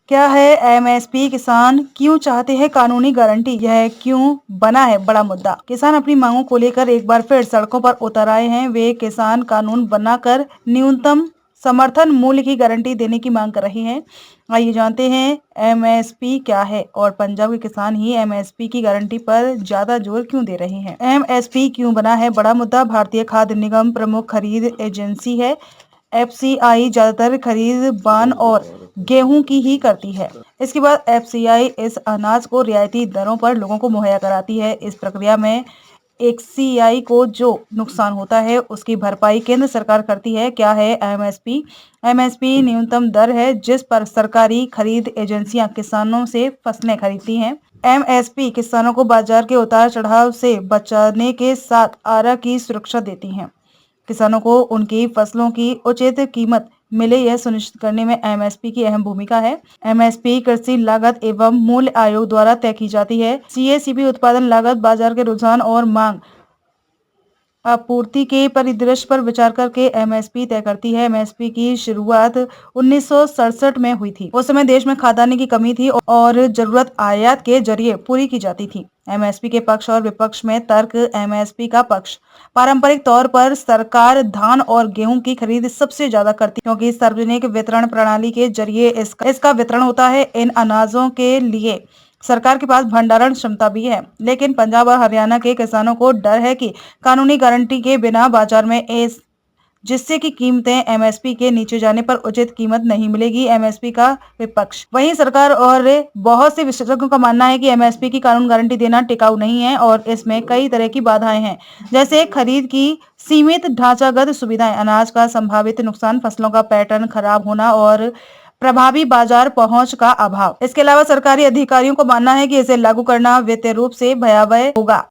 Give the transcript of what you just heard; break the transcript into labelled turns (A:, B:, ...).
A: क्या है एमएसपी? किसान क्यों चाहते हैं कानूनी गारंटी? यह क्यों बना है बड़ा मुद्दा? किसान अपनी मांगों को लेकर एक बार फिर सड़कों पर उतर आए हैं। वे किसान कानून बनाकर न्यूनतम समर्थन मूल्य की गारंटी देने की मांग कर रहे हैं। आइए जानते हैं एमएसपी क्या है और पंजाब के किसान ही एमएसपी की गारंटी पर ज्यादा जोर क्यों दे रहे हैं। एमएसपी क्यों बना है बड़ा मुद्दा? भारतीय खाद्य निगम प्रमुख खरीद एजेंसी है। एफसीआई ज्यादातर खरीद बान और गेहूं की ही करती है। इसके बाद एफसीआई इस अनाज को रियायती दरों पर लोगों को मुहैया कराती है। इस प्रक्रिया में एक्सीआई को जो नुकसान होता है उसकी भरपाई केंद्र सरकार करती है। क्या है एमएसपी? एमएसपी न्यूनतम दर है जिस पर सरकारी खरीद एजेंसियां किसानों से फसलें खरीदती हैं। एमएसपी किसानों को बाजार के उतार चढ़ाव से बचाने के साथ आरा की सुरक्षा देती हैं। किसानों को उनकी फसलों की उचित कीमत मिले यह सुनिश्चित करने में एमएसपी की अहम भूमिका है। एमएसपी कृषि लागत एवं मूल्य आयोग द्वारा तय की जाती है। सीएसीपी उत्पादन लागत बाजार के रुझान और मांग आपूर्ति के परिदृश्य पर विचार करके एमएसपी तय करती है। एमएसपी की शुरुआत 1967 में हुई थी। उस समय देश में खाद्यान्न की कमी थी और जरूरत आयात के जरिए पूरी की जाती थी। एमएसपी के पक्ष और विपक्ष में तर्क। एमएसपी का पक्ष। पारंपरिक तौर पर सरकार धान और गेहूं की खरीद सबसे ज्यादा करती है क्योंकि सार्वजनिक वितरण प्रणाली के जरिए इसका वितरण होता है। इन अनाजों के लिए सरकार के पास भंडारण क्षमता भी है, लेकिन पंजाब और हरियाणा के किसानों को डर है कि कानूनी गारंटी के बिना बाजार में जिससे कि कीमतें एमएसपी के नीचे जाने पर उचित कीमत नहीं मिलेगी। एमएसपी का विपक्ष। वहीं सरकार और बहुत से विशेषज्ञों का मानना है कि एमएसपी की कानून गारंटी देना टिकाऊ नहीं है और इसमें कई तरह की बाधाएं हैं, जैसे खरीद की सीमित ढांचागत सुविधाएं, अनाज का संभावित नुकसान, फसलों का पैटर्न खराब होना और प्रभावी बाजार पहुंच का अभाव। इसके अलावा सरकारी अधिकारियों को मानना है कि इसे लागू करना वित्तीय रूप से भयावह होगा।